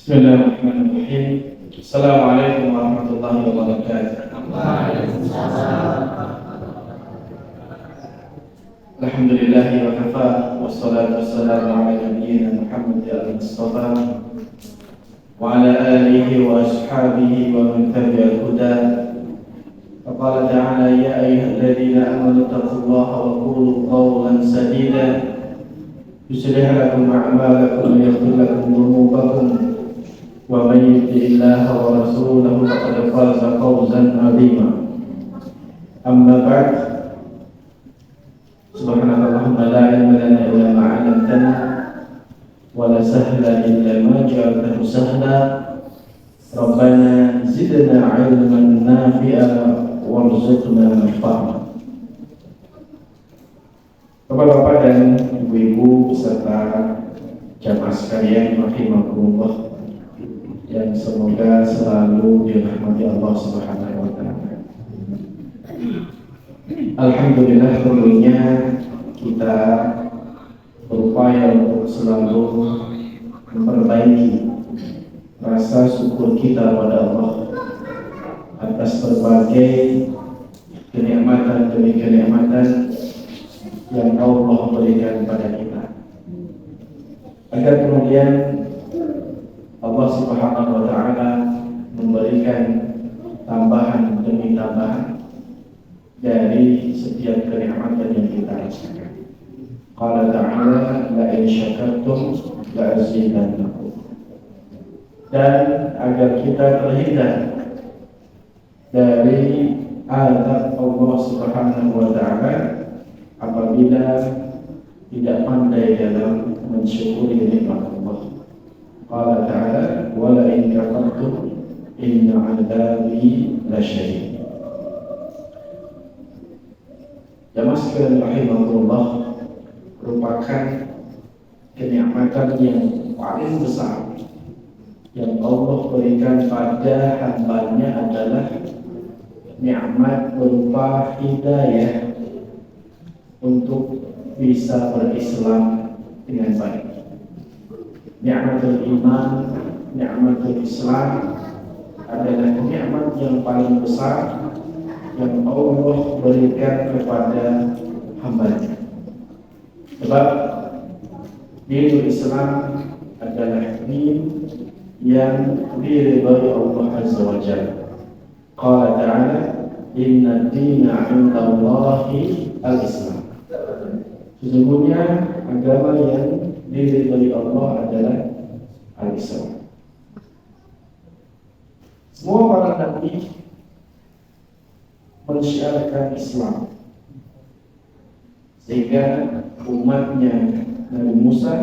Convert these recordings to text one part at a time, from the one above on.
Bismillahirrahmanirrahim. Assalamualaikum warahmatullahi wabarakatuh. Alhamdulillahi wa kafa, wassalatu wassalamu ala nabiyyina Muhammad al-Mustafa wa ala alihi wa ashabihi wa man tabi'al huda. Faqala ta'ala ya ayyuhalladzina amanu taqullaha wa qulu qawlan sadida yuslih lakum a'malakum wa yaghfir lakum dhunubakum wa man yuti' Allaha wa rasulahu faqad faza fawzan 'azima. Amma ba'd. Subhanakallahumma la ilma lana illa ma 'allamtana wa la sahla illa ma ja'altahu sahla. Rabbana zidna 'ilman nafi'a warzuqna fahma. Bapak-bapak dan ibu-ibu beserta jamaah sekalian rahimakumullah, yang semoga selalu dirahmati Allah Subhanahu wa taala. Alhamdulillah, tentunya kita berupaya untuk selalu memperbaiki rasa syukur kita pada Allah atas berbagai kenikmatan demi kenikmatan yang Allah berikan kepada kita, agar kemudian Allah Subhanahu wa ta'ala memberikan tambahan demi tambahan dari setiap kenikmatan yang kita rasakan. Qala ta'ala la in syakartum la azidannakum. Dan agar kita terhindar dari azab Allah Subhanahu wa ta'ala apabila tidak pandai dalam mensyukuri nikmat Allah. Qala ta'ala wa la in kafartum inna 'adzabi lasyadid. Jamaah sekalian rahimakumullah, merupakan kenikmatan yang paling besar yang Allah berikan pada hamba-Nya adalah nikmat berupa hidayah untuk bisa berislam dengan baik. Nikmatul iman, nikmatul Islam adalah nikmat yang paling besar yang Allah berikan kepada hamba-Nya. Sebab dinul Islam adalah din yang diridhai Allah Azza wa Jalla. Qala ta'ala inna ad-dina 'inda Allahi al-Islam. Sesungguhnya agama yang diridhai Allah adalah al-Islam. Semua para nabi mensyiarkan Islam, sehingga umatnya Nabi Musa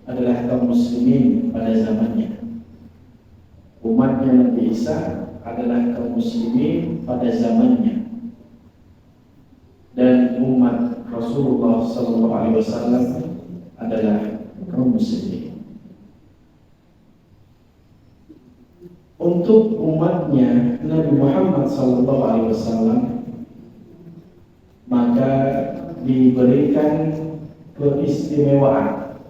adalah kaum muslimin pada zamannya. Umatnya Nabi Isa adalah kaum muslimin pada zamannya. Dan umat Rasulullah SAW adalah kaum muslimin. Untuk umatnya Nabi Muhammad SAW, maka diberikan keistimewaan,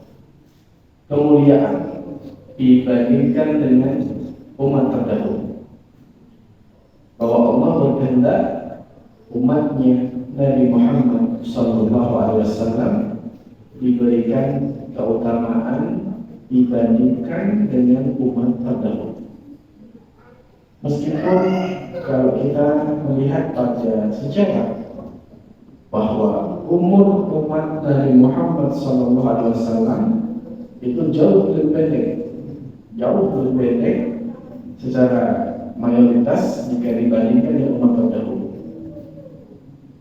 kemuliaan dibandingkan dengan umat terdahulu. Bahwa Allah berkehendak umatnya Nabi Muhammad SAW diberikan keutamaan dibandingkan dengan umat terdahulu. Meskipun kalau kita melihat pada sejarah bahwa umur umat Nabi Muhammad SAW itu jauh lebih pendek secara mayoritas jika dibandingkan dengan umat terdahulu.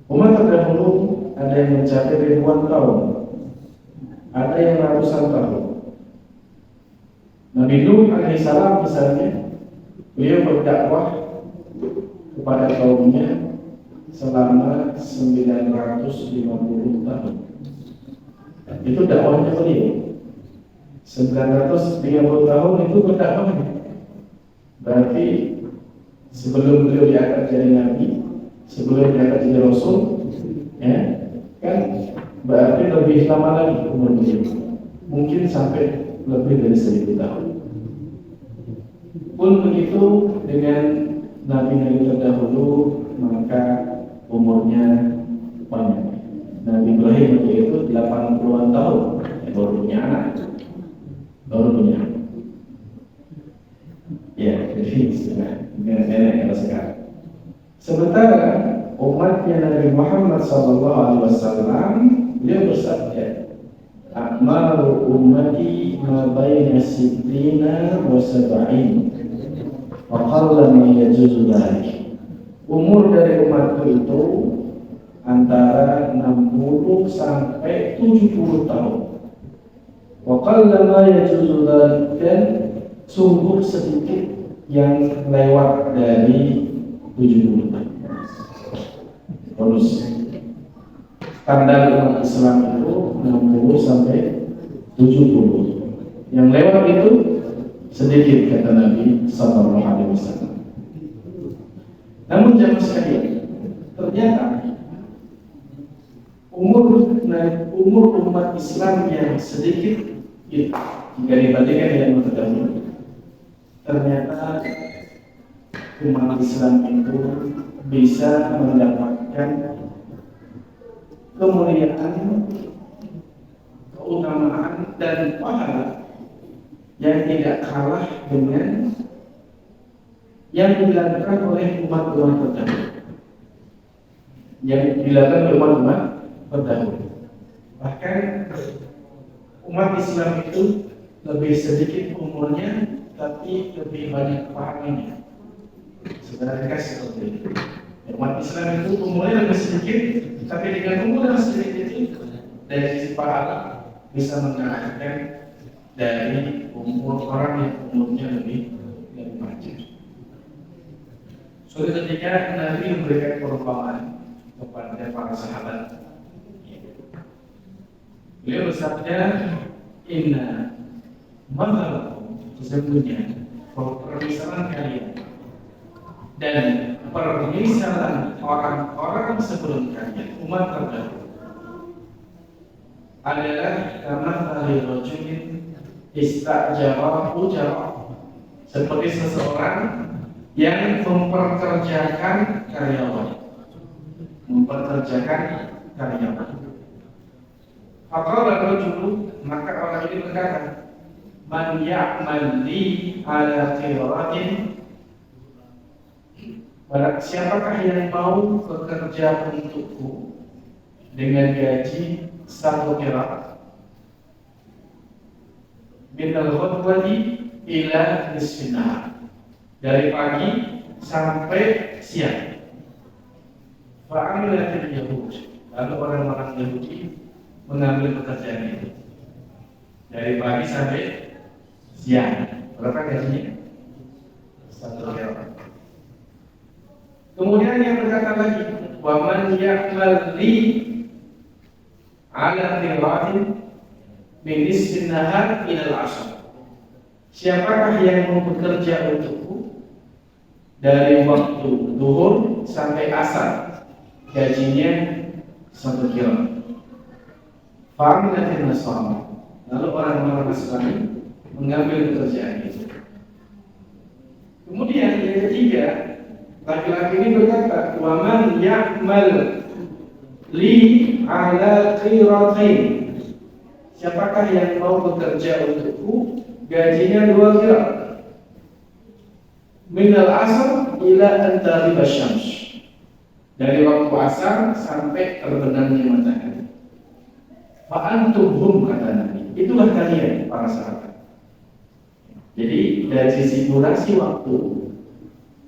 Umat terdahulu ada yang mencapai ribuan tahun, ada yang ratusan tahun. Nabi Nuh alaihissalam misalnya, beliau berdakwah kepada kaumnya selama 950 tahun. Itu dakwahnya beliau. 950 tahun itu berdakwahnya. Berarti sebelum beliau diangkat jadi nabi, sebelum diangkat jadi rasul, ya kan, berarti lebih lama lagi umur beliau. Mungkin sampai lebih dari 1000 tahun. Pun begitu dengan nabi-nabi terdahulu, maka umurnya banyak. Nabi Ibrahim waktu itu 80-an tahun, baru punya anak, baru punya anak. Ya, jadi nenek kalau sekarang. Sementara umatnya Nabi Muhammad SAW, beliau bersabda, "A'maru ummati ma baina sittina wa sab'in, wa qalla ma yajuzu dzalik." Umur dari umatku itu antara 60 sampai 70 tahun. Wa qalla ma yajuzu dzalik, dan sungguh sedikit yang lewat dari 70 tahun. Bonus. Standar umat Islam itu 60 sampai 70. Yang lewat itu sedikit, kata Nabi sallallahu alaihi wasallam. Namun jamaah sekalian, ternyata umur umat Islam yang sedikit itu, jika dibandingkan dengan terdahulu, ternyata umat Islam itu bisa mendapatkan kemuliaan, keutamaan, dan pahala yang tidak kalah dengan yang dilakukan oleh umat-umat terdahulu. Yang dilakukan oleh umat-umat terdahulu. Bahkan umat Islam itu lebih sedikit umurnya, tapi lebih banyak pahalanya. Sebenarnya seperti itu. Umat Islam itu umurnya lebih sedikit, tapi dengan umur yang sedikit itu dari sisi pahala bisa mengalahkan dari umur orang yang umurnya lebih panjang. Suatu ketika Nabi memberikan perumpamaan kepada para sahabat. Beliau bersabda, "Inna mathalakum," sesungguhnya permisalan kalian dan permisalan orang-orang sebelum kalian, umat terdahulu, adalah karena tali rojulin istajara ujara, seperti seseorang yang memperkerjakan karyawan. Faqala rajul, maka orang ini berkata, "Man ya'mal li ala qiratin," siapakah yang mau bekerja untukku dengan gaji 1 qirat, min al-ghadwati ila nisfin nahar, dari pagi sampai siang. Fa'amilatil Yahud, lalu orang-orang Yahudi mengambil pekerjaan itu dari pagi sampai siang. Berapa gajinya? 1 qirat. Kemudian yang berkata lagi, "Wa man ya'mal li ala qiratin min nisfin nahar ila al-'ashr." Siapakah yang mau bekerja untukku dari waktu zuhur sampai asar, gajinya 1 qirat. Fa'amilatin nasara, lalu orang-orang Nasrani mengambil pekerjaan itu. Kemudian yang ketiga, laki-laki ini berkata, "Wa man ya'mal li ala qiratain." Siapakah yang mau bekerja untukku, gajinya 2 qirat. Min al-'asr ila an taghiba asy-syams, dari waktu asar sampai terbenamnya matahari. Fa antum hum, kata Nabi, itulah kalian para sahabat. Jadi dari sisi durasi waktu,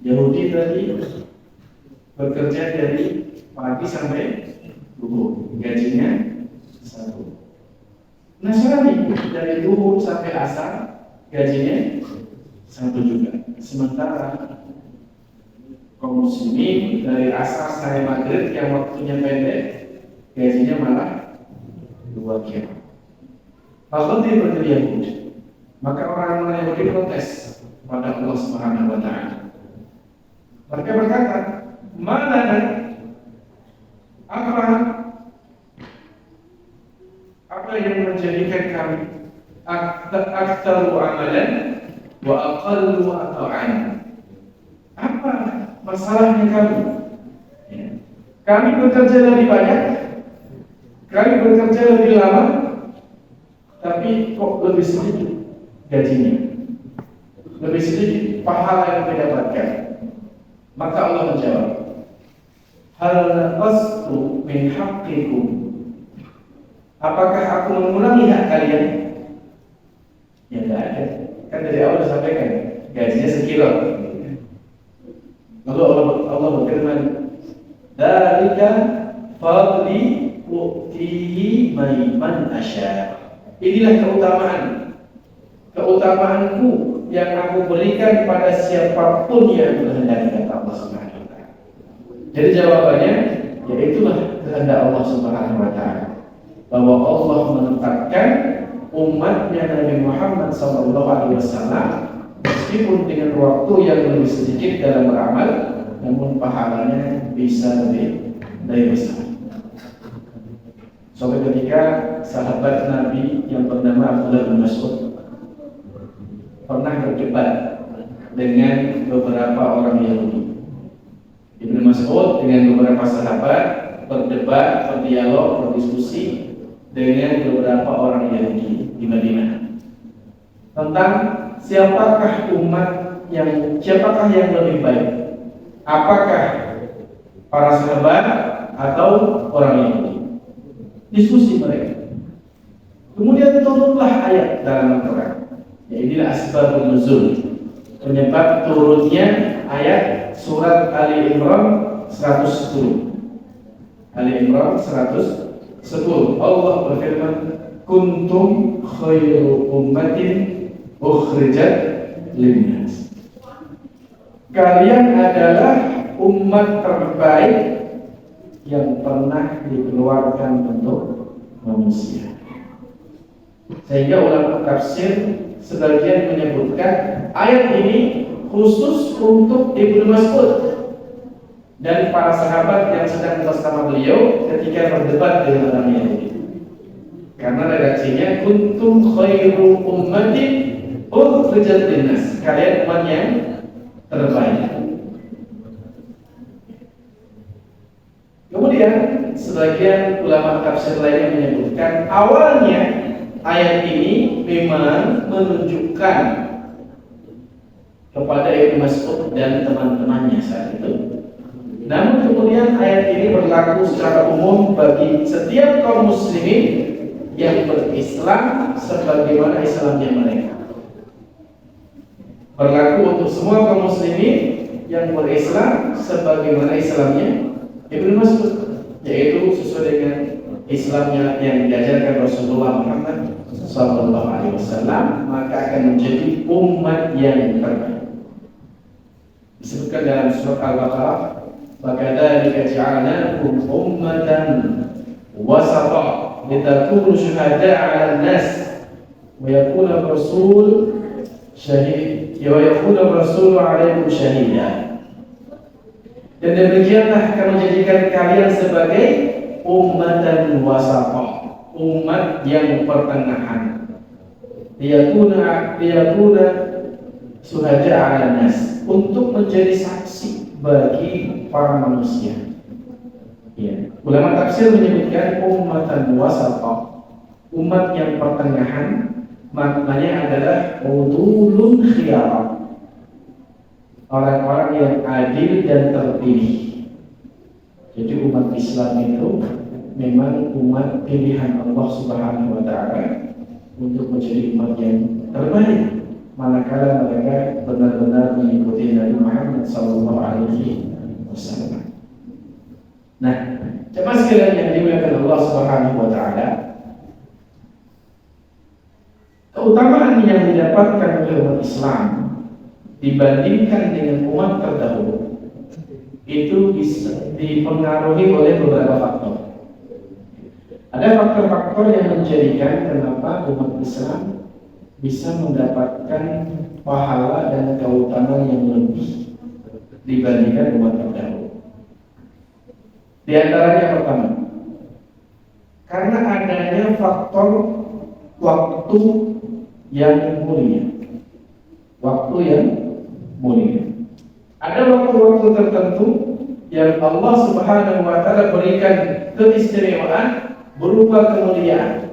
Yahudi tadi bekerja dari pagi sampai zuhur, gajinya 1. Nasrani dari zuhur sampai asar, gajinya 1 juga. Sementara kaum muslimin dari asar sampai maghrib yang waktunya pendek, gajinya malah 2 qirat. Faqadi Yahudi, maka orang-orang Yahudi protes pada Allah Subhanahu wa taala. Mereka berkata, "Mana apa yang menjadikan kami aktsaru amalan wa aqallu ata'an. Apa masalahnya kamu? Ya. Kami bekerja lebih banyak, kami bekerja lebih lama, tapi kok lebih sedikit gajinya, lebih sedikit pahala yang kita dapatkan. Maka Allah menjawab, hal naqastu min haqqikum. Apakah aku mengurangi hak kalian? Ya tidak ada. Kan dari awal disampaikan gajinya sekilo. Lalu Allah berfirman, dzalika fadli u'tihi man asya. Inilah keutamaanku yang aku berikan pada siapapun yang berkehendak, kata Allah Subhanahu wa taala. Jadi jawabannya, ya itulah kehendak Allah Subhanahu wa taala, bahwa Allah menetapkan umatnya Nabi Muhammad SAW meskipun dengan waktu yang lebih sedikit dalam beramal, namun pahalanya bisa lebih dari besar. Suatu ketika sahabat Nabi yang bernama Abdullah bin Mas'ud pernah berdebat dengan beberapa orang Yahudi. Ibnu Mas'ud dengan beberapa sahabat berdebat, berdialog, berdiskusi dengan beberapa orang Yahudi di Madinah tentang siapakah yang lebih baik, apakah para sahabat atau orang Yahudi. Diskusi mereka. Kemudian turunlah ayat dalam Al-Quran. Ya, inilah asbabun nuzul, penyebab turunnya ayat surat Ali Imran 110. Ali Imran 110. Allah berfirman, kuntum khairu ummatin ukhrijat linnas. Kalian adalah umat terbaik yang pernah dikeluarkan untuk manusia. Sehingga ulama tafsir sebagian menyebutkan ayat ini khusus untuk Ibnu Mas'ud dan para sahabat yang sedang bersama beliau ketika berdebat dengan orang Yahudi. Karena redaksinya kuntum khairu ummatin ukhrijat linnas. Kalian umat yang terbaik. Kemudian sebagian ulama tafsir lainnya menyebutkan awalnya ayat ini memang menunjukkan kepada Ibnu Mas'ud dan teman-temannya saat itu. Namun kemudian ayat ini berlaku secara umum bagi setiap kaum muslimin yang berislam sebagaimana Islamnya mereka. Berlaku untuk semua kaum muslimin yang berislam sebagaimana Islamnya Ibnu Mas'ud, yaitu sesuai dengan Islamnya yang diajarkan Rasulullah Muhammad SAW, maka akan menjadi umat yang terbaik. Disebutkan dalam surat Al-Baqarah, وَكَذَلِكَ جَعَلْنَاكُمْ أُمَّةً وَسَطًا لِتَكُونُوا شُهَدَاءَ عَلَى النَّاسِ وَيَكُونَ الرَّسُولُ عَلَيْكُمْ شَهِيدًا. Dan demikianlah akan menjadikan kalian sebagai ummatan wasata, umat yang pertengahan. Liyakuna suhada 'alan nas, untuk menjadi saksi bagi para manusia. Ya. Ulama tafsir menyebutkan ummatan wasata, umat yang pertengahan, maknanya adalah udulun khiyarah, orang-orang yang adil dan terpilih. Jadi umat Islam itu memang umat pilihan Allah Subhanahu wa taala untuk menjadi umat yang terbaik manakala mereka benar-benar mengikuti Nabi Muhammad sallallahu alaihi wasallam. Nah, jemaah sekalian yang dimuliakan Allah Subhanahu wa taala, keutamaan yang didapatkan oleh umat Islam dibandingkan dengan umat terdahulu itu dipengaruhi oleh beberapa faktor. Ada faktor-faktor yang menjadikan kenapa umat Islam bisa mendapatkan pahala dan keutamaan yang lebih dibandingkan umat terdahulu. Di antaranya pertama, karena adanya faktor waktu yang mulia. waktu yang mulia. Ada waktu-waktu tertentu yang Allah Subhanahu wa taala berikan keistimewaan berupa kemuliaan.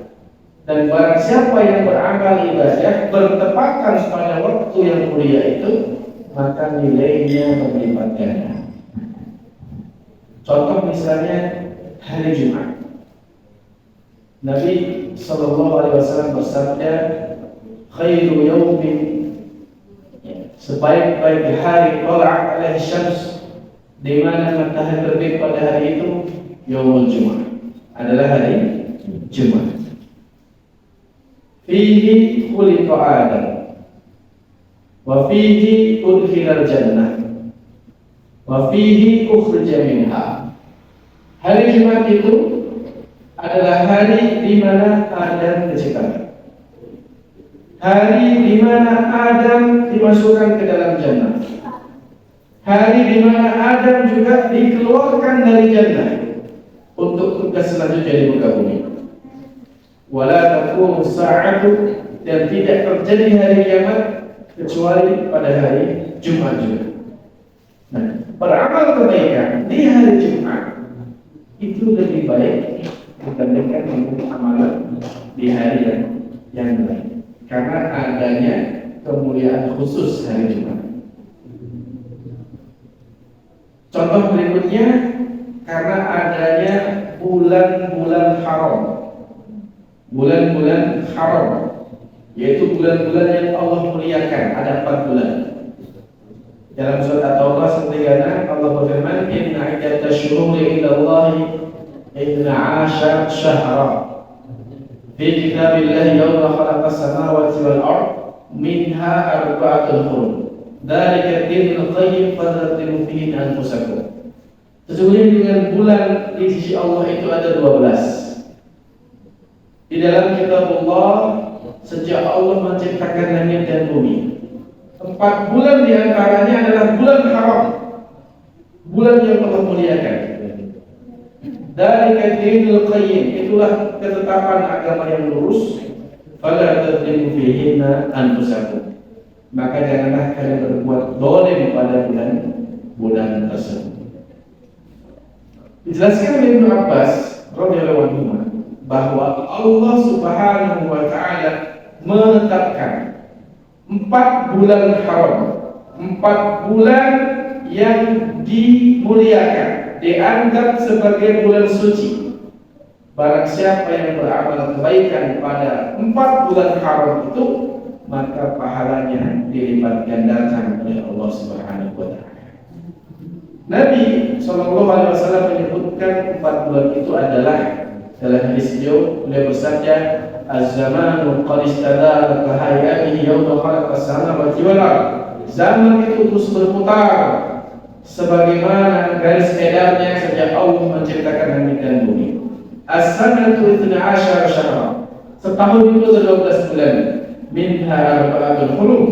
Dan barang siapa yang beramal ibadah bertepatan pada waktu yang mulia itu, maka nilainya berlipat ganda. Contoh misalnya hari Jumat. Nabi sallallahu alaihi wasallam bersabda, khairu yaumin, sebaik-baik hari tala'at alaihi syams, di mana matahari terbit pada hari itu, yaumul Jumat, adalah hari Jumat. Fihi khuliqa Adam wa fihi udkhilal jannah wa fihi ukhrija minha. Hari Jumat itu adalah hari di mana Adam diciptakan, hari di mana Adam dimasukkan ke dalam jannah, hari di mana Adam juga dikeluarkan dari jannah untuk tugas selanjutnya di muka bumi. Wala taqumu sa'atu, dan tidak terjadi hari kiamat kecuali pada hari Jumat juga. Nah, beramal kebaikan di hari Jumat itu lebih baik dibandingkan dengan amalan di hari yang lain, karena adanya kemuliaan khusus hari Jumat. Contoh berikutnya, karena adanya bulan-bulan haram. Bulan-bulan haram, yaitu bulan-bulan yang Allah muliakan. Ada 4 bulan. Dalam surat At-Taubah seperti Allah berfirman, inna iddatash syuhuri indallahi 12 syahra fi kitabillahi yawma khalaqas samawati wal ard minha arba'atul hurum dzalika ad-dinul qayyim fadhakkiru fihi anfusakum. Sesungguhnya dengan bulan di sisi Allah itu ada 12. Di dalam kitab Allah sejak Allah menciptakan langit dan bumi, 4 bulan diantaranya adalah bulan haram, bulan yang Allah muliakan. Dzalika ad-dinul qayyim, itulah ketetapan agama yang lurus. Fala tadlimu fihinna anfusakum, maka janganlah kalian berbuat zalim pada bulan tersebut. Dijelaskan oleh Ibnu Abbas radhiyallahu anhu bahwa Allah Subhanahu wa taala menetapkan 4 bulan haram, 4 bulan yang dimuliakan, dianggap sebagai bulan suci. Barang siapa yang beramal kebaikan pada 4 bulan haram itu, maka pahalanya dilipat gandakan oleh Allah Subhanahu wa taala. Nabi SAW menyebutkan 4 bulan itu adalah, dalam hadis beliau bersabda, az-zamanu qad istadara ka hayatihi yawma khalaqas samawati wal ard. Zaman itu terus berputar sebagaimana garis edarnya sejak Allah menciptakan langit dan bumi. As-sanatu 12 syahra, setahun itu 12 bulan. Minha arba'atul hurum,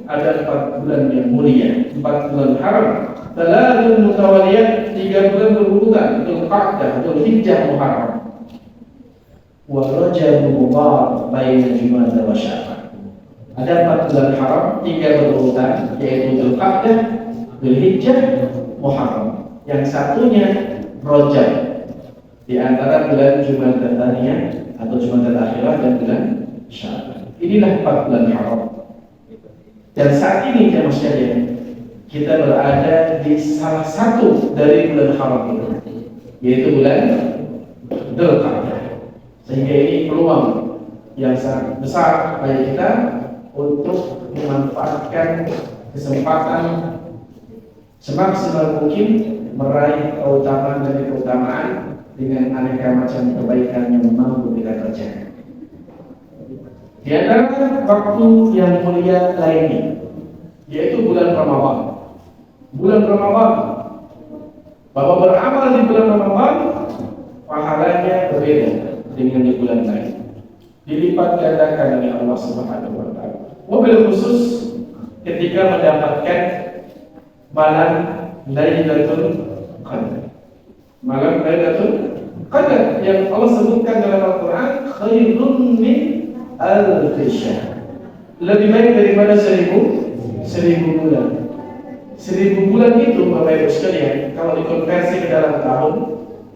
ada 4 bulan yang mulia, 4 bulan haram. Thalathun mutawaliyat, 3 bulan berurutan, Dzulqa'dah, Dzulhijjah, Muharram. Wa Rajab Mubarak baina Jumada wa Sya'ban. Ada 4 bulan haram, 3 berurutan, yaitu Dzulqa'dah, Dzulhijjah, Muharram. Yang satunya Rajab, di antara bulan Jumada Tsaniyah atau Jumada Akhirah dan bulan Sya'ban. Inilah 4 bulan haram. Dan saat ini jemaah sekalian, kita berada di salah satu dari bulan haram itu, yaitu bulan Dzulqa'dah. Sehingga ini peluang yang sangat besar bagi kita untuk memanfaatkan kesempatan semaksimal mungkin meraih keutamaan demi keutamaan dengan aneka macam kebaikan yang mampu kita kerjakan. Di antara waktu yang mulia lainnya, yaitu bulan Ramadan. Bulan Ramadan, bahwa beramal di bulan Ramadan pahalanya berbeda dengan di bulan lain, dilipat gandakan oleh Allah Subhanahu wa taala. Wabil khusus ketika mendapatkan malam Lailatul Qadar. Malam Lailatul Qadar yang Allah sebutkan dalam Al-Qur'an, khairun min alf syahr. lebih baik daripada 1000 bulan. 1000 bulan itu Bapak Ibu sekalian, kalau dikonversi ke dalam tahun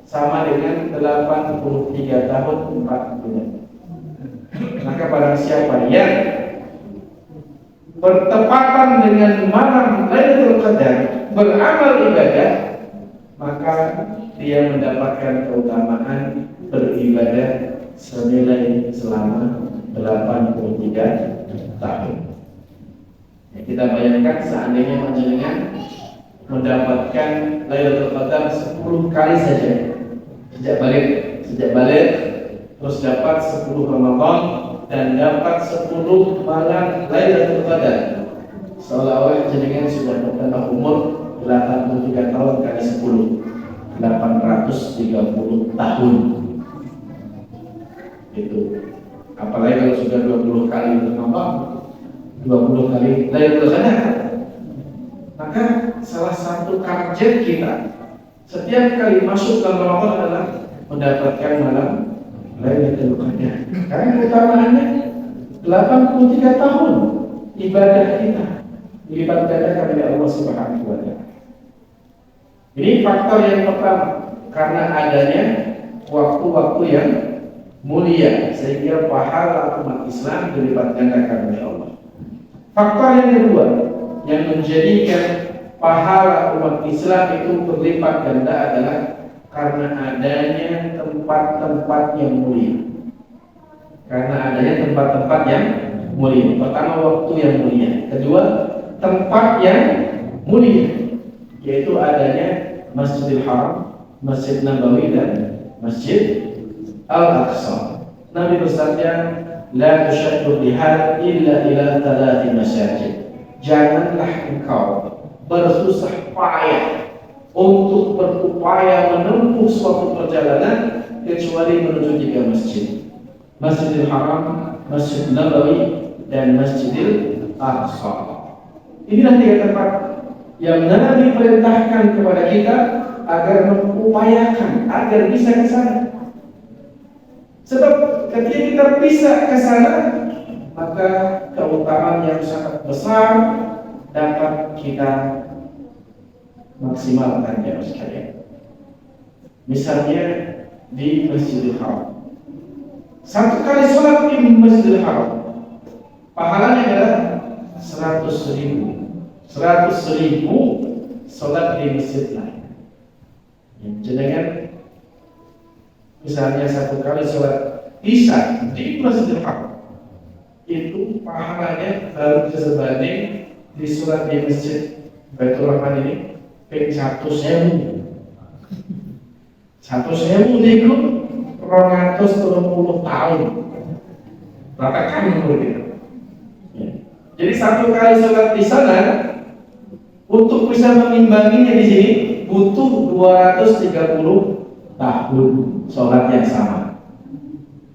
sama dengan 83 tahun 4 bulan. Maka barang siapa yang bertepatan dengan malam Lailatul Qadar beramal ibadah, maka dia mendapatkan keutamaan beribadah senilai selama 83 tahun. Ya, kita bayangkan seandainya panjenengan mendapatkan Lailatul Qadar 10 kali saja sejak balik terus dapat 10 Ramadan dan dapat 10 malam Lailatul Qadar, seolah-olah jenengan sudah bertambah umur 83 tahun kali 10, 830 tahun. Itu apalagi kalau sudah 20 kali Ramadan, 20 kali Lailatul Qadar. Maka salah satu target kita setiap kali masuk ke Ramadan adalah mendapatkan malam Lailatul Qadar. Karena keutamaannya 83 tahun ibadah kita dilipat gandakan oleh Allah Subhanahu wa taala. Ini faktor yang pertama, karena adanya waktu-waktu yang mulia sehingga pahala umat Islam dilipat gandakan oleh Allah. Faktor yang kedua yang menjadikan pahala umat Islam itu berlipat ganda adalah karena adanya tempat-tempat yang mulia. Karena adanya tempat-tempat yang mulia. Pertama, waktu yang mulia. Kedua, tempat yang mulia, yaitu adanya Masjidil Haram, Masjid Nabawi dan Masjid Al-Aqsa. Nabi bersabda, "La tusyaddu rihal illa ila 3 masajid." Janganlah engkau bersusah payah untuk berupaya menempuh suatu perjalanan kecuali menuju 3 masjid: Masjidil Haram, Masjid Nabawi, dan Masjidil Aqsa. Inilah 3 tempat yang Nabi perintahkan kepada kita agar mengupayakan agar bisa ke sana. Sebab ketika kita bisa ke sana, maka keutamaan yang sangat besar dapat kita maksimalkan ya sekalian. Misalnya di Masjidil Haram, 1 kali sholat di Masjidil Haram pahalanya adalah 100.000 sholat di masjid lain. Jenengan misalnya 1 kali sholat Isya di Masjidil Haram, itu pahalanya baru sebanding di sholat di Masjid Baitur Rahman ini ping 100.000 niku 230 tahun. Ratakan begitu. Ya. Jadi 1 kali sholat di sana untuk bisa mengimbanginya di sini butuh 230 tahun sholat yang sama.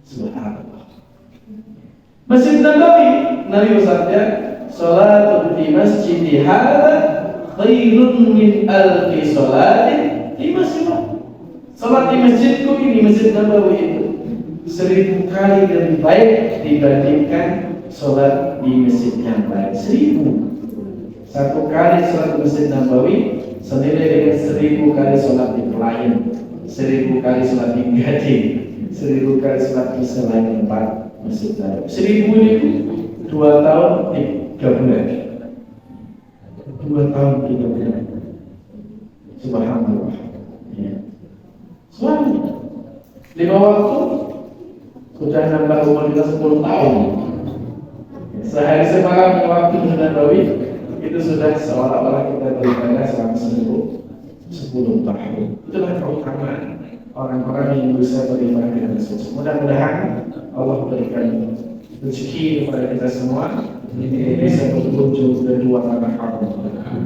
Subhanallah. Masjid Nabawi, Nabi bersabda, "Sholatu di masjidi hadza khairun min alfi sholatin di masjidku." Salat di masjidku ini, Masjid Nabawi itu 1000 kali lebih baik dibandingkan salat di masjid yang lain. 1 kali salat di Masjid Nabawi senilai dengan 1000 kali salat di lain, 1000 kali salat di Gading, 1000 kali salat di selain tempat Masjid Nabawi. 1000 itu 2 tahun 3 bulan. 2 tahun 3 bulan. Subhanallah. Ya. Suami 5 waktu sudah nambah umur kita 10 tahun. Sehari semalam waktu Masjid Nabawi itu sudah seolah-olah kita beribadah selama 10 tahun. Itulah keutamaan orang-orang yang bisa beribadah dengan suci. Mudah-mudahan Allah berikan rezeki kepada kita semua bisa berkunjung ke 2 tanah haram,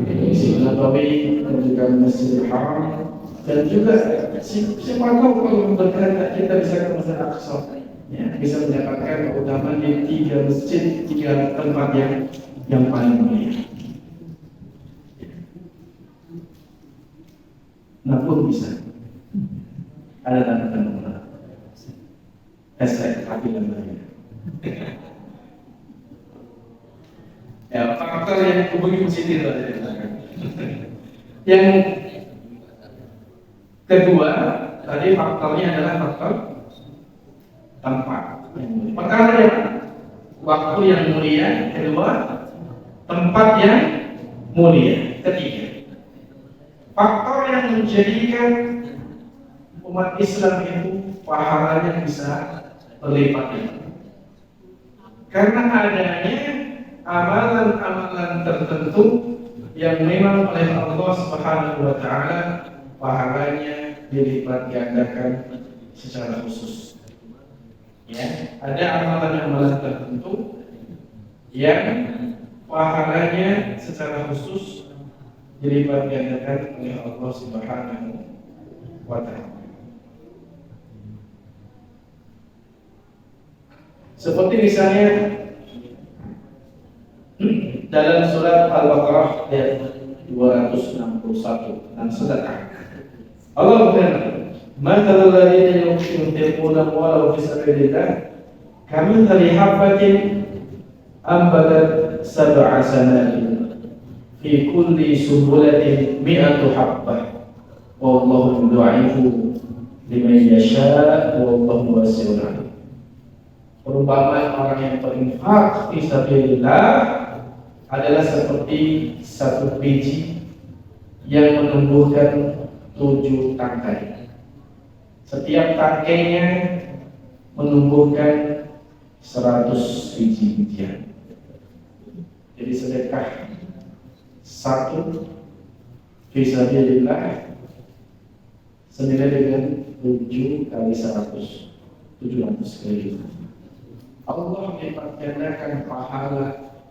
Masjid Nabawi dan juga Masjidil Haram, dan juga siapa tahu kalau berkenan kita bisa ke Masjid Al-Aqsa, ya, bisa mendapatkan keutamaan di 3 masjid, 3 tempat yang paling mulia. Nah pun bisa ada tanda-tanda hashtag hati dan lainnya. yang hubungi positif ada di belakang. Yang kedua, tadi faktornya adalah faktor tempat. Pertama ya, waktu yang mulia. Kedua, tempat yang mulia. Ketiga, faktor yang menjadikan umat Islam itu pahalanya bisa berlipat-lipat. Karena adanya amalan-amalan tertentu yang memang oleh Allah Subhanahu wa taala pahalanya dilipat gandakan secara khusus. Ya, ada amalan-amalan tertentu yang pahalanya secara khusus dilipat gandakan oleh Allah Subhanahu wa taala. Seperti misalnya dalam surat Al-Baqarah ayat 261 tentang sedekah. Allah berfirman, "Mathalul ladzina yunfiquna amwalahum fi sabilillah kamithali habbatin anbatat sab'a sanabil fi kulli sunbulatin mi'atu habbah wallahu yudha'ifu liman yasha' wallahu wasi'un 'alim." Perumpamaan orang yang berinfak fi sabilillah adalah seperti satu biji yang menumbuhkan 7 tangkai. Setiap tangkainya menumbuhkan 100 biji-bijian. Jadi sedekah satu fi sabilillah senilai dengan 7 kali 100, 700 kali. Allah melipat gandakan pahala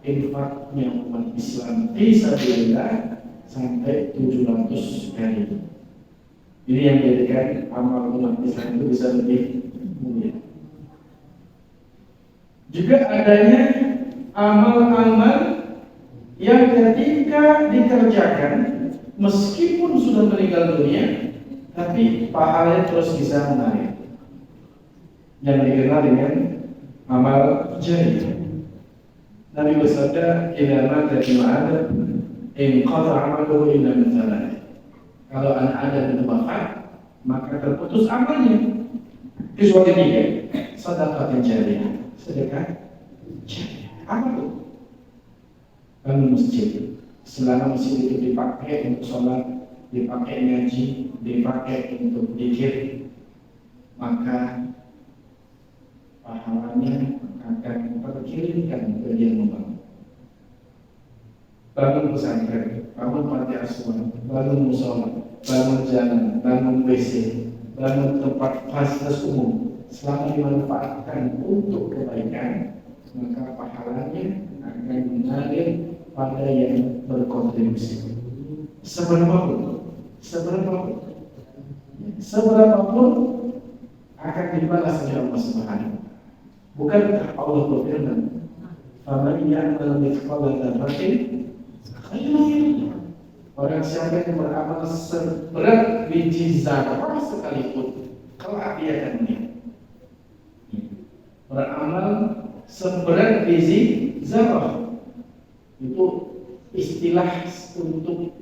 infaknya umat Islam fi sabilillah sampai 700 kali. Ini yang menjadikan amal umat Islam itu bisa lebih mulia. Juga adanya amal-amal yang ketika dikerjakan meskipun sudah meninggal dunia, tapi pahalanya terus bisa mengalir. Yang dikenal dengan amal jariah. Nabi bersabda, "Idza mata ibnu Adam, inqata 'amaluhu illa min thalath." Kalau anak Adam itu wafat, maka terputus amalnya. Kecuali 3, sedekah jariah. Sedekah jariah. Apa itu? Bangun masjid. Selama masjid itu dipakai untuk sholat, dipakai ngaji, dipakai untuk zikir, maka pahalanya akan terkirimkan ke dia membangun. Bangun pesantren, bangun panti asuhan, bangun musola, bangun jalan, bangun WC, bangun tempat fasilitas umum, selama dimanfaatkan untuk kebaikan, maka pahalanya akan mengalir pada yang berkontribusi. Seberapapun akan dibalas oleh Allah Subhanahu. Bukankah Allah berfirman, "Faman ya'mal mithqala dzarratin khairan yarah." Orang siapa yang beramal seberat biji zarah sekalipun, kelak dia akan melihat. Beramal seberat biji zarah itu istilah untuk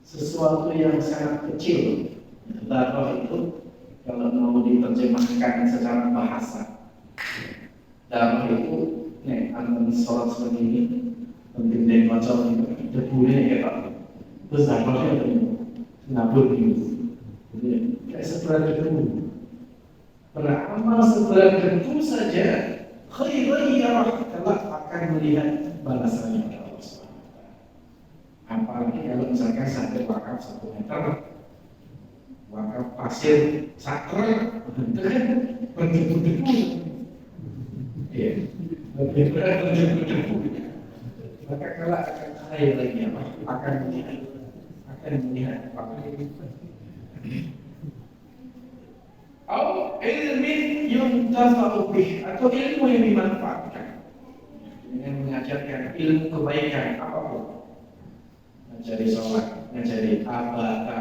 sesuatu yang sangat kecil. Zarah itu kalau mau diterjemahkan secara bahasa, darah itu antara sholat seperti ini, penting dan macam itu, debunya kayak terus darahnya itu ngabur gitu, kayak seberat debu. Beramal seberat debu saja, khairan yarah, kelak akan melihat balasannya oleh Allah SWT. Apalagi kalau misalkan sampai wakaf 1 meter, wakaf pasir sakral, itu kan berdebu-debu. Ya, lebih berat berdebu-debu. Maka kelak akan khair lagi apa? Akan melihat apa? Ilmin yuntafa'u bih, atau ilmu yang dimanfaatkan dengan mengajarkan ilmu kebaikan apapun. Ngajari sholat, ngajari abata,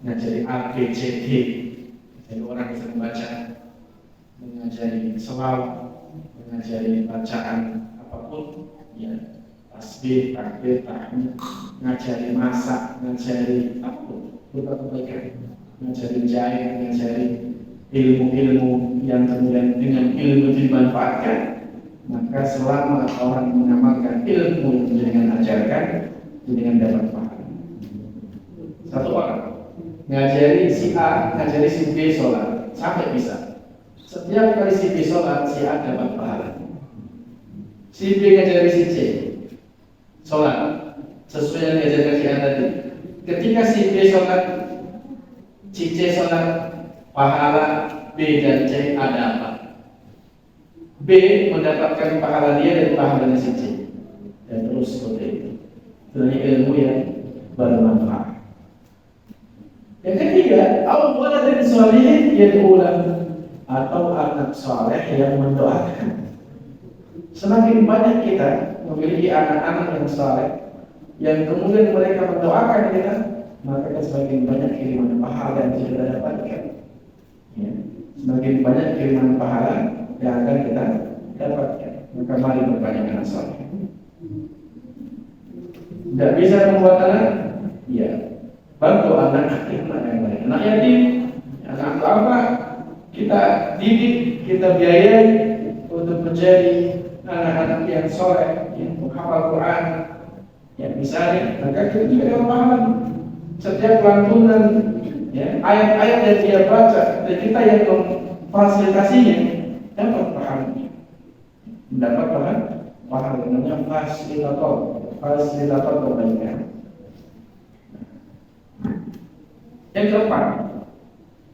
ngajari ABCD, jadi orang bisa membaca, mengajari selawat, mengajari bacaan apapun, ya tasbih, takbir, tahmid, ngajari masak, ngajari kebaikan, ngajari jahit, ngajari ilmu-ilmu yang kemudian dengan ilmu dimanfaatkan, maka selama orang mengamalkan ilmu yang dengan ajarkan, dengan dapat pahala. Satu orang ngajari si A, ngajari si B sholat sampai bisa. Setiap kali si B sholat, si A dapat pahala. Si B ngajari si C sholat sesuai yang diajarkan si A tadi. Ketika si B sholat, si C sholat, pahala B dan C ada apa? B mendapatkan pahala dia dan pahalanya si C, dan terus seperti itu. Ini ilmu yang bermanfaat. Yang ketiga, waladin sholihin yad'ulahu, atau anak soleh yang mendoakan. Semakin banyak kita memiliki anak-anak yang soleh, yang kemudian mereka mendoakan kita, maka semakin banyak kiriman pahala yang kita dapatkan. Ya. Semakin banyak kiriman pahala yang akan kita dapatkan. Maka mari berbanyak anak soleh. Tidak bisa membuat anak, ya bantu anak yang baik. Anak yatim, anak apa kita didik, kita biayai untuk menjadi anak-anak yang soleh, yang menghafal Quran, yang misalnya, maka kita juga dapat pahala. Setiap lantunan, ya, ayat-ayat yang dia baca, dan kita yang memfasilitasinya, dapat pahala. Mendapat pahala, namanya fasilitator kebaikan. Yang keempat,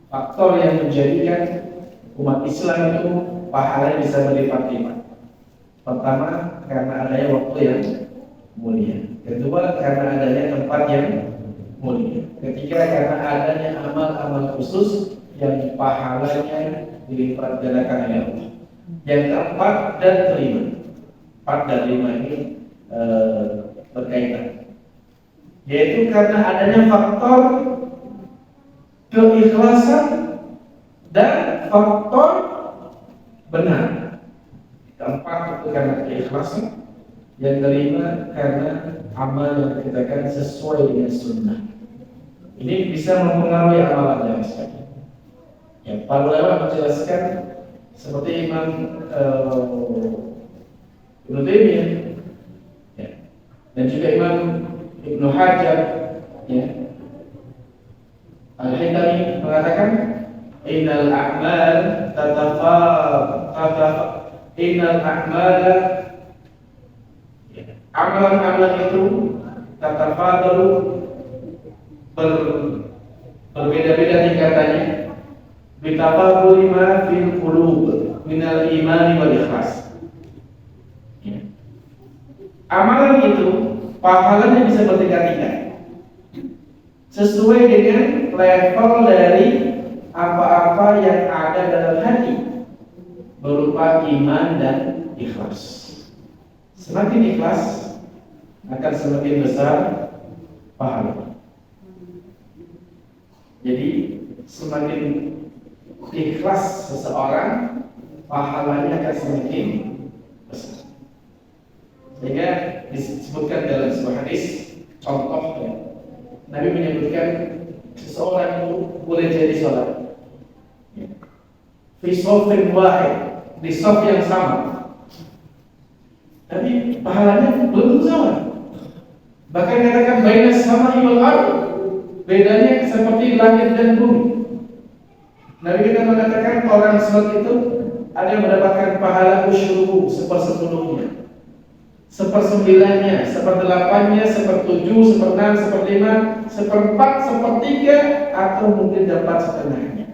faktor yang menjadikan umat Islam itu pahalanya bisa berlipat-lipat. Pertama, karena adanya waktu yang mulia. Kedua, karena adanya tempat yang mulia. Ketiga, karena adanya amal-amal khusus yang pahalanya dilipat gandakan oleh Allah. Yang keempat dan kelima, 4 dan 5 ini berkaitan, yaitu karena adanya faktor keikhlasan dan faktor benar. Keempat itu karena keikhlasan, yang kelima karena amal yang dikerjakan sesuai dengan sunnah. Ini bisa mempengaruhi amalannya sekali. Ya, para ulama menjelaskan seperti Imam Ibnu Taimiyah, ya, dan juga Imam Ibnu Hajar, ya, Al-Haytami mengatakan innal a'mal amalan-amalan itu tatafadalu berbeda-beda tingkatannya bitafaduli ma fil qulub minal imani wal ikhlas. Amalan itu pahalanya bisa bertingkat-tingkat sesuai dengan level dari apa-apa yang ada dalam hati berupa iman dan ikhlas. Semakin ikhlas akan semakin besar pahala. Jadi semakin ikhlas seseorang, pahalanya akan semakin besar. Sehingga disebutkan dalam sebuah hadis, contoh, ya, Nabi menyebutkan seseorang itu boleh jadi sholat fi shofin wahid, di shof yang sama, tapi pahalanya belum sama. Bahkan katakan baina samai wal ardh, bedanya seperti langit dan bumi. Nabi kita mengatakan orang sholat itu ada yang mendapatkan pahala usyruhu, 1/10-nya, 1/9-nya, 1/8-nya, 1/7, 1/6, 1/5, 1/4, 1/3, atau mungkin dapat setengahnya.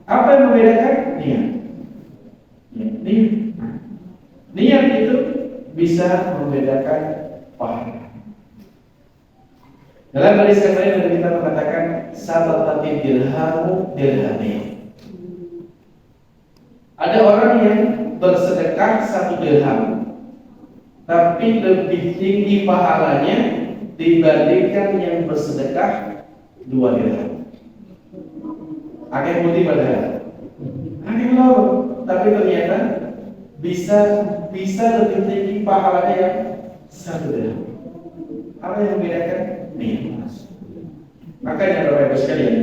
Apa yang membedakan? Niat. Niat itu bisa membedakan pahala. Dalam hadis yang lain Nabi kita mengatakan sabaqati dirhamu dirhamain. Ada orang yang bersedekah 1 dirham, tapi lebih tinggi pahalanya dibandingkan yang bersedekah 2 dirham. Akeh putih padahal, akeh loro, tapi ternyata bisa lebih tinggi pahalanya yang 1 dirham. Apa yang membedakan? Nikmat. Makanya Bapak Ibu sekalian,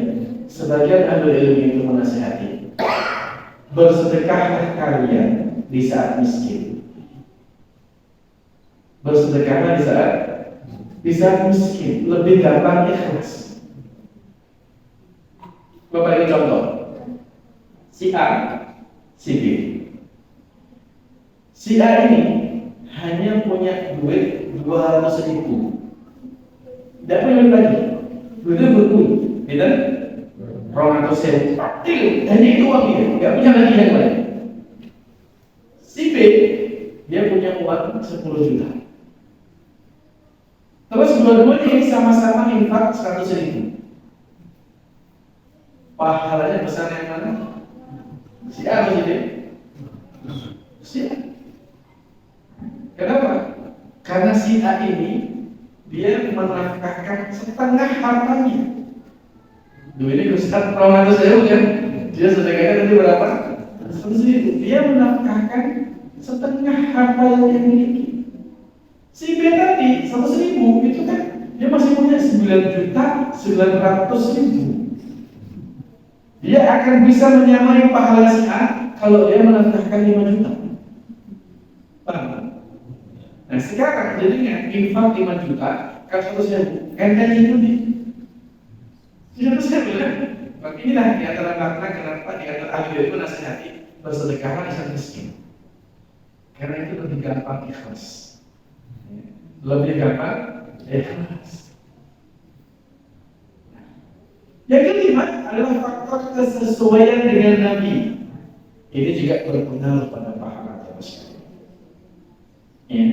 sebagian ahli ilmu itu menasihati, bersedekahlah kalian di saat miskin. Bersedekahlah di saat miskin, lebih gampang ikhlas. Bapak Ibu contoh, si A, si B. Si A ini hanya punya duit 200.000, tidak punya duit lagi. Duitnya berkurang, gitu? 200.000, hanya itu uangnya, nggak punya lagi yang lain. Si B, dia punya uang 10 juta. Terus dua-duanya ini sama-sama infak 100.000. Pahalanya besar yang mana? Si A atau si B? Si A. Kenapa? Karena si A ini dia menafkahkan setengah hartanya. Duitnya besar 200.000 kan? Dia sedekahnya nanti berapa? 100.000. Dia menafkahkan setengah harta yang dia miliki. Si B tadi 100.000 itu kan dia masih punya 9.900.000. Dia akan bisa menyamai pahala si A kalau dia menafkahkan 5 juta. Paham? Nah sekarang jadinya infak 5 juta kalau 100.000 enteng itu nih 100.000 kan? Maka inilah di antara makna kenapa di antara ahli itu nasihati bersedekahlah di saat miskin. Karena itu lebih gampang ikhlas. Lebih gampang ikhlas. Yang kelima adalah faktor kesesuaian dengan Nabi. Ini juga berpengaruh pada pahala tersebut. Ya.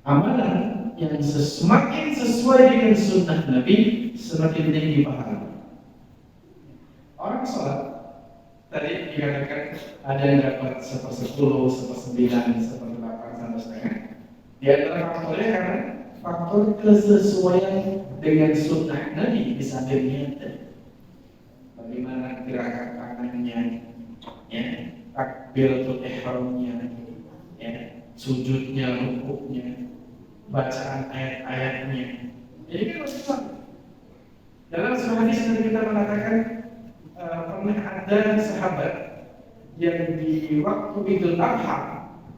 Amalan yang semakin sesuai dengan sunnah Nabi, semakin tinggi pahala. Orang sholat tadi dikatakan ada yang dapat 1/10, 1/9, 1/8, 1/2. Di antara faktornya karena faktor kesesuaian dengan sunnah Nabi di samping niat. Bagaimana gerakan tangannya, ya, takbiratul ihramnya, ya, sujudnya, rukuknya, bacaan ayat-ayatnya. Jadi kan Rasulullah dalam sebuah hadis yang kita mengatakan pernah ada sahabat yang di waktu Idul Adha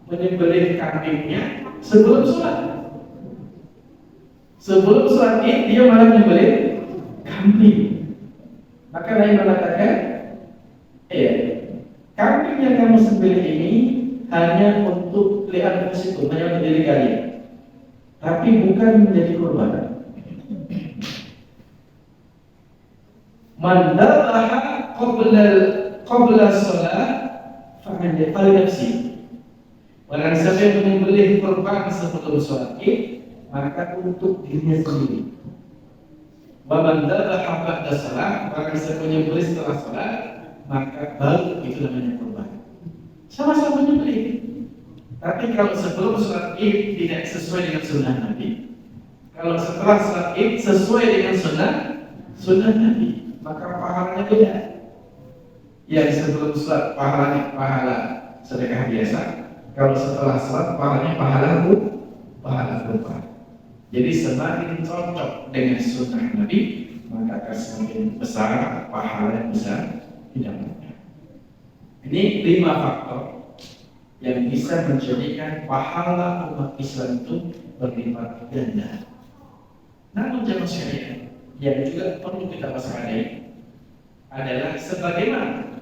menyembelih kambingnya sebelum sholat. Sebelum sholat Id dia malah menyembelih kambing. Maka Nabi mengatakan, kambing yang kamu sembelih ini hanya untuk lihat itu, hanya untuk diri kalian, tapi bukan menjadi kurban. Man dhabaha qabla shalah fa'al nafsi. Barang siapa yang menyembelih kurban sebelum sholat Id, maka untuk dirinya sendiri. Wa man dhabaha ba'da shalah, barang siapa menyembelih setelah sholat, maka baru itu namanya kurban. Sama-sama menyembelih. Tapi kalau sebelum sholat Id tidak sesuai dengan sunnah Nabi, kalau setelah sholat Id sesuai dengan sunnah Nabi, maka pahalanya beda. Yang sebelum sholat pahalanya pahala sedekah biasa, kalau setelah sholat pahalanya pahala kurban. Jadi semakin cocok dengan sunnah Nabi, maka akan semakin besar pahala yang besar didapatkan. Ini 5 faktor yang bisa menjadikan pahala umat Islam itu berlipat ganda. Namun jemaah sekalian, yang juga perlu kita waspadai adalah sebagaimana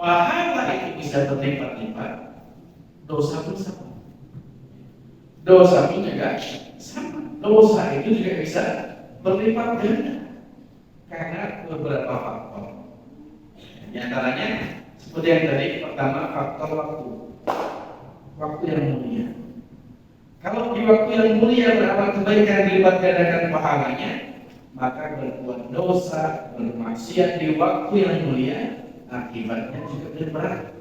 pahala itu bisa berlipat-lipat, dosa pun sama. Dosa pun juga sama. Dosa itu juga bisa berlipat ganda karena beberapa faktor. Di antaranya seperti yang tadi, pertama faktor waktu yang mulia. Kalau di waktu yang mulia beramal kebaikan dilipat gandakan pahalanya, maka berbuat dosa, bermaksiat di waktu yang mulia, akibatnya juga lebih berat.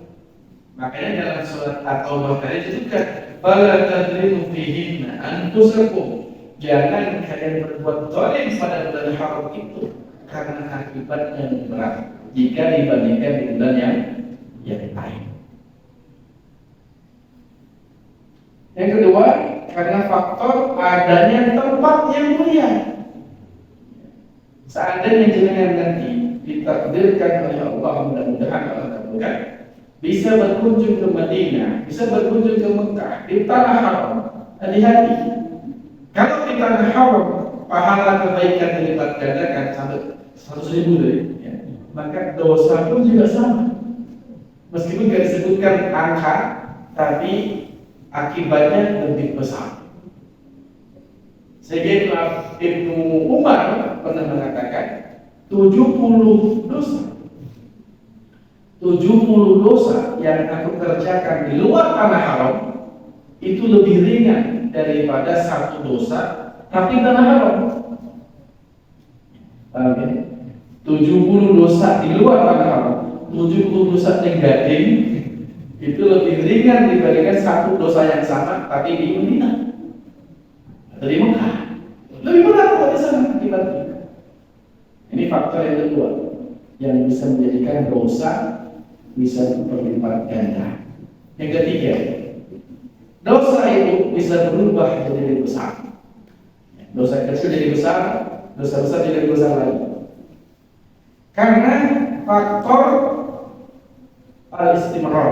Makanya dalam surat At-Taubah tadi disebutkan, "Fala tadrimu fihinna anfusakum." Jangan kalian berbuat zalim pada bulan haram itu, karena akibatnya lebih berat jika dibandingkan di bulan yang lain. Yang kedua, karena faktor adanya tempat yang mulia. Seandainya jenengan nanti ditakdirkan oleh Allah, mudah-mudahan Allah kabulkan, bisa berkunjung ke Madinah, bisa berkunjung ke Mekah, di tanah haram, hati-hati. Kalau di tanah haram pahala kebaikan dilipat gandakan sampai 100.000 ya, maka dosa pun juga sama. Meskipun tidak disebutkan angka, tapi akibatnya lebih besar. Sehingga Ibnu Umar pernah mengatakan 70 dosa yang aku kerjakan di luar tanah haram itu lebih ringan daripada satu dosa tapi tanah haram. 70 dosa di luar tanah haram, 70 dosa negatif itu lebih ringan dibandingkan satu dosa yang sama tapi di Madinah atau di Mekah. Lebih berat kalau di sana akibatnya. Ini faktor yang kedua yang bisa menjadikan dosa bisa berlipat ganda. Yang ketiga, dosa itu bisa berubah jadi lebih besar. Dosa kecil jadi besar, dosa besar jadi lebih besar lagi. Karena faktor al-istimrar.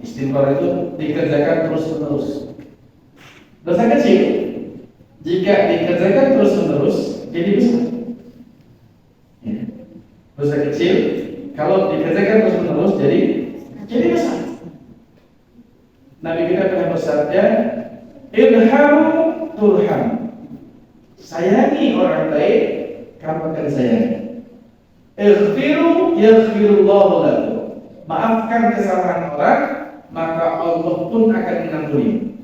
Istimrar itu dikerjakan terus-menerus. Dosa kecil jika dikerjakan terus-menerus jadi besar. Dosa kecil kalau dikerjakan terus-menerus jadi besar. Nabi kita pernah bersabda, irhamu turham. Sayangi orang baik, kamu akan sayangi. Ighfiru yaghfirullahu lakum. Maafkan kesalahan orang, maka Allah pun akan mengampuni.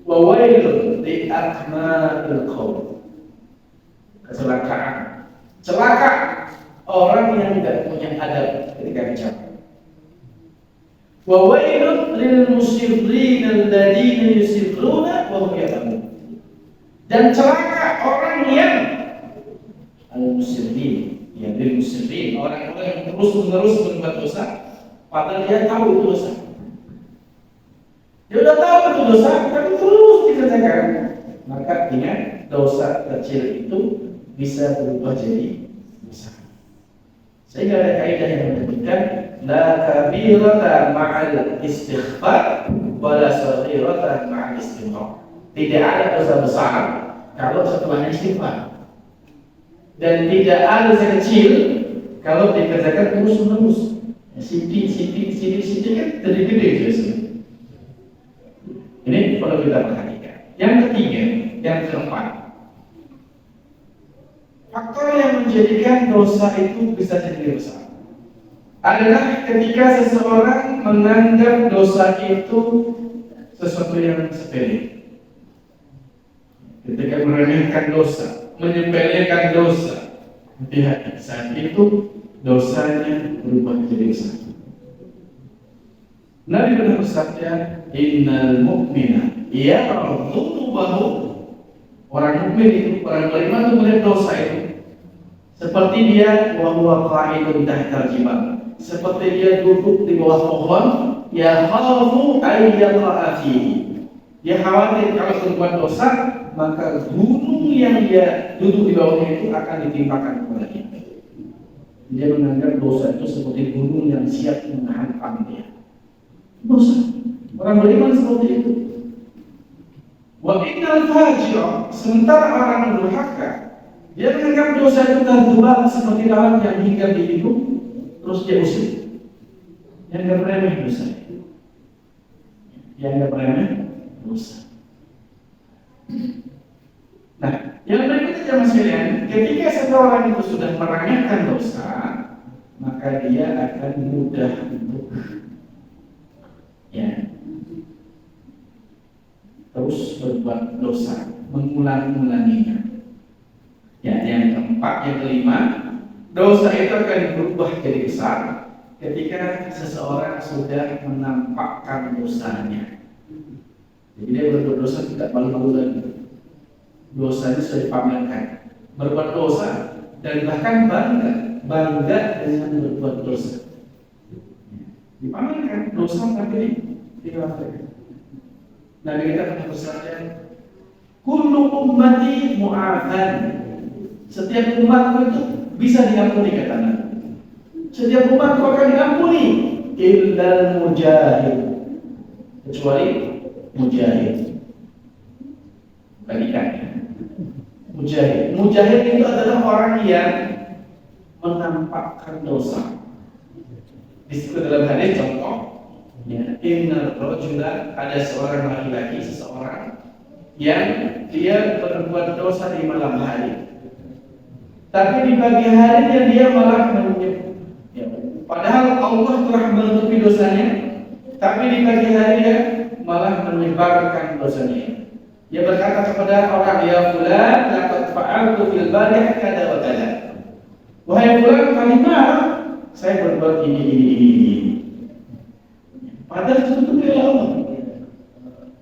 Wa wailun li akmalil qaum. Kecelakaan. Celaka orang yang tidak punya adab ketika bicara. Wa wailun lil musirrin alladziina yusirruna wa hum ya'lamun. Dan celaka orang yang al-musirrin, yang lil musirrin, orang-orang yang terus-menerus berbuat dosa padahal dia tahu itu dosa. Dia sudah tahu itu dosa, tapi terus dikerjakan. Maka ingat, dosa kecil itu bisa berubah jadi besar. Sehingga ada kaidah yang menyebutkan la kabirata ma'al istighfar wa la saghirata ma'al istimrar. Tidak ada dosa besar kalau setelahnya istighfar, dan tidak ada dosa kecil kalau dikerjakan terus-menerus. Sidik kan jadi gede biasanya. Ini perlu kita perhatikan. Yang ketiga, yang keempat, faktor yang menjadikan dosa itu bisa jadi besar adalah ketika seseorang menganggap dosa itu sesuatu yang sepele. Ketika meremehkan dosa, menyepelekan dosa, hati-hati, saat itu dosanya berubah menjadi besar. Nabi pernah bersabda, innal mu'mina yara dhunubahu. Orang mukmin itu, orang beriman itu melihat dosa itu seperti dia wa huwa qa'idun tahta al-jibal, seperti dia duduk di bawah pohon, ya khafu ay yaqa'a fihi. Dia khawatir kalau berbuat dosa, maka gunung yang dia duduk di bawahnya itu akan ditimpakan kepada dia. Dia menganggap dosa itu seperti gunung yang siap menahan dia. Dosa. Orang beriman seperti itu. Wa innal fajira, sementara orang durhaka, dia menganggap dosa itu terjual seperti lalat yang hinggap di hidung, terus dia usir. Yang enggak remeh dosa. Yang enggak remeh dosa. Nah, yang berikutnya jemaah sekalian, ketika seseorang itu sudah meremehkan dosa, maka dia akan mudah untuk terus berbuat dosa, mengulang-ulanginya. Yang keempat, yang kelima, dosa itu akan berubah jadi besar ketika seseorang sudah menampakkan dosanya. Jadi dia berbuat dosa tidak malu-malu lagi. Dosanya sudah dipamerkan, berbuat dosa dan bahkan bangga dengan berbuat dosa. Dipamerkan dosa tapi dilakukan. Nabi kita pernah bersabda, kullu ummati mu'afan. Setiap umatku itu bisa diampuni, kata Nabi. Setiap umatku akan diampuni, illal mujahid, kecuali mujahid. Bukan ikan. Mujahid itu adalah orang yang menampakkan dosa. Disebut dalam hadis contoh, ya, inna rajula, ada seorang laki-laki, seseorang yang dia berbuat dosa di malam hari, tapi di pagi hari dia malah ya, padahal Allah telah menutupi dosanya, tapi di pagi hari dia malah menyebarkan dosanya. Dia berkata kepada orang, ya fulan, laqad fa'altu fil barih kada wa kada. Wahai fulan, tadi malam saya berbuat ini. Padahal itu dari Allah.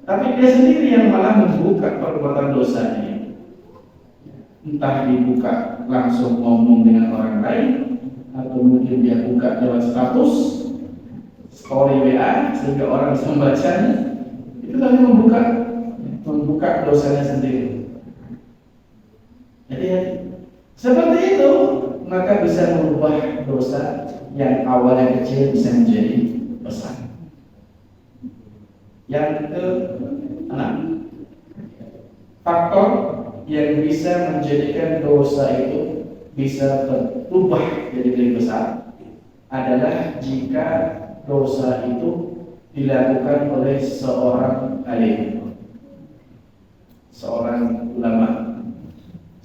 Tapi dia sendiri yang malah membuka perbuatan dosanya. Entah dibuka langsung ngomong dengan orang lain, atau mungkin dia buka lewat status story WA sehingga orang bisa membacanya. Itu tadi membuka dosanya sendiri. Jadi seperti itu, maka bisa merubah dosa yang awalnya kecil bisa menjadi besar. Yang ke-6, faktor yang bisa menjadikan dosa itu bisa berubah jadi lebih besar adalah jika dosa itu dilakukan oleh seorang alim, seorang ulama,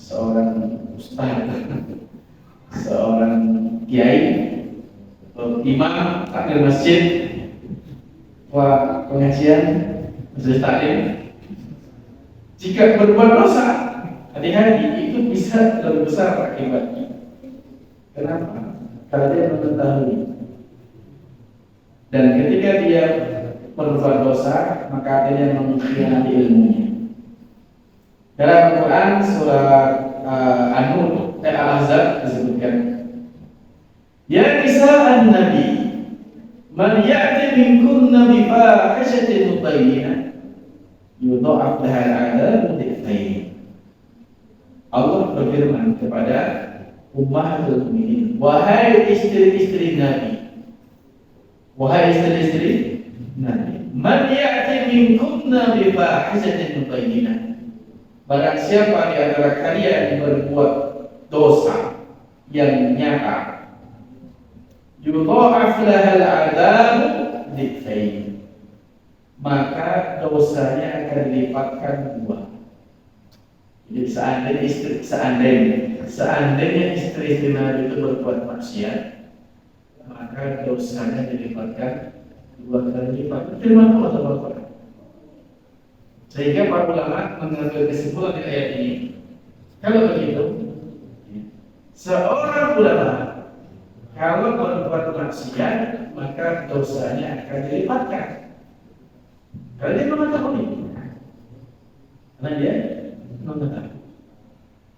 seorang ustaz, seorang kiai, imam takmir masjid, pengajian, majelis taklim. Jika berbuat dosa, hati-hati, itu bisa lebih besar akibatnya. Kenapa? Karena dia mengetahui. Dan ketika dia berbuat dosa, maka dia mengkhianati ilmunya. Dalam Al-Quran surat An-Nur Al-Ahzab disebutkan, ya nisa'an nabi, man ya'ti minkunna bi fahishatin mubayyinah yudha'af laha al-'adzabu dhi'fayn. Allah berfirman kepada ummahatul mukminin, wahai istri-istri Nabi, wahai istri-istri Nabi, man ya'ti minkunna bi fahishatin mubayyinah, barang siapa di antara kalian yang berbuat dosa yang nyata, yudha'af laha al-'adzabu dhi'fayn, maka dosanya akan dilipatkan dua. Jadi seandainya istri-istri Nabi itu berbuat maksiat, maka dosanya dilipatkan 2 kali lipat. Firman Allah Taala. Sehingga para ulama mengambil kesimpulan di ayat ini, kalau begitu, seorang ulama kalau berbuat maksiat, maka dosanya akan dilipatkan. Karena dia mengetahui. Karena dia mengetahui.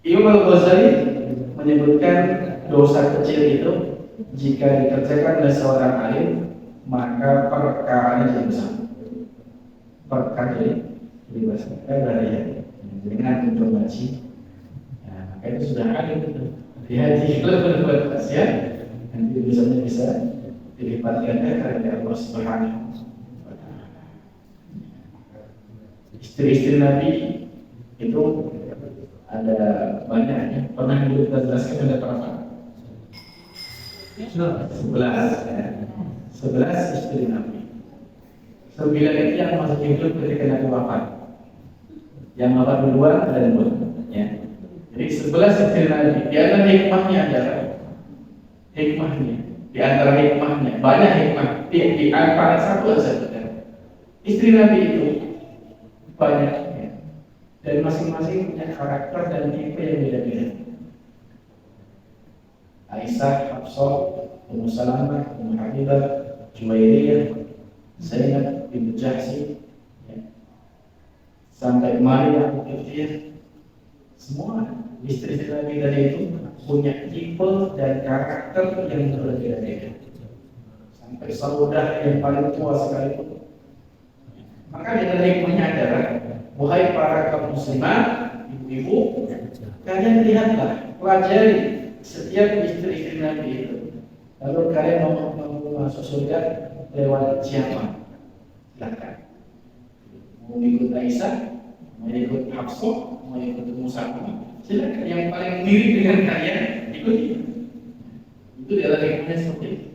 Imam Al-Ghazali menyebutkan dosa kecil itu jika dikerjakan oleh seorang alim, maka perkaranya jadi besar. Perkara jadi besar. Karena dengan informasi, maka itu sudah ada itu. Hati-hati kalau berbuat maksiat, nanti dosanya bisa dilipatkan karena Allah Subhanahu. Istri-istri Nabi itu ada banyaknya. Pernah dulu kita jelaskan ada berapa? 11 istri Nabi. 9 itu yang masuk hidup ketika Nabi wafat. Yang wafat duluan ada 2. Ya. Jadi 11 istri Nabi. Di antara hikmahnya adalah di antara hikmahnya banyak hikmah. Di antara satu saja. Istri Nabi itu banyak ya. Dan masing-masing punya karakter dan tipe yang beda-beda. Aisyah, Hafsah, Ummu Salamah, Ummu Habibah, Juwairiyah, Zainab bintu Jahsy, ya. Sampai Maria Qibtiyah, semua istri-istri Nabi tadi itu punya tipe dan karakter yang berbeda-beda. Sampai Saudah yang paling tua sekalipun Maka dari hikmahnya adalah, wahai para kaum muslimah, ibu-ibu, kalian lihatlah, pelajari setiap istri-istri Nabi itu. Lalu kalian mau masuk surga lewat siapa? Silakan. Mau ikut Aisyah, mau ikut Hafsah, mau ikut Musa, silakan. Yang paling mirip dengan kalian ikuti. Itu adalah hikmahnya seperti itu.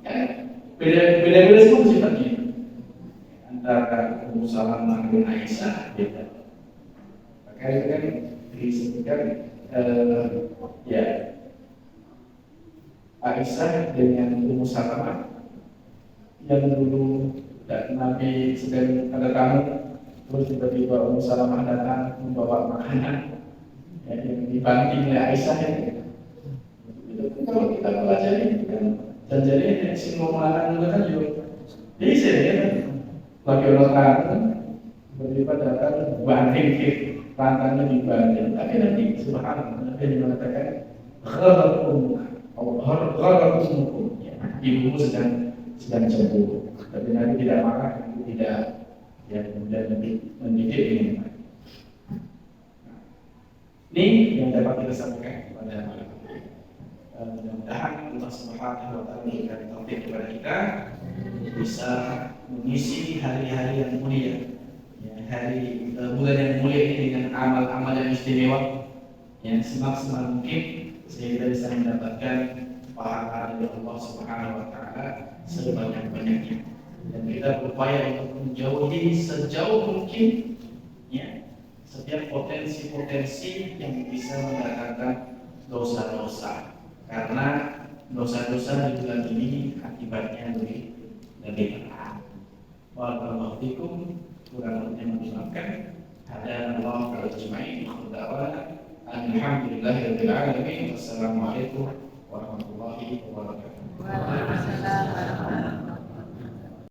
Ya, beda-beda semua sifatnya. Antara Ummu Salamah dan Aisyah beda. Maka itu kan disebutkan ya Aisyah dengan Ummu Salamah yang dulu Nabi sedang ada tamu, terus tiba-tiba Ummu Salamah datang membawa makanan yang dibanting oleh Aisyah ya. Itu kalau kita pelajari kan janjinya yang si ngomong itu kan juga bisa ya kan. Lagi orang tamu tiba-tiba datang banting lantangnya dibanting, tapi nanti subhanallah Nabi mengatakan Gharaqumukum, ibumu sedang cemburu. Tapi Nabi tidak marah, tidak ya kemudian mendidik ini. Ini yang dapat kita sampaikan kepada malam ini. Mudah-mudahan Allah Subhanahu wa taala memberikan taufik kepada kita bisa mengisi hari-hari yang mulia, ya, bulan yang mulia ini dengan amal-amal yang istimewa, yang semaksimal mungkin sehingga bisa mendapatkan pahala dari Allah Subhanahu wa taala sebanyak-banyaknya. Dan kita berupaya untuk menjauhi sejauh mungkin ya setiap potensi-potensi yang bisa mendatangkan dosa-dosa. Karena dosa-dosa di bulan ini akibatnya lebih berat. Waalaikumsalam fikum, kurang lebihnya dimaafkan. Hadana Allah wa ajma'in. Alhamdulillahirabbil alamin. Wassalamualaikum warahmatullahi wabarakatuh.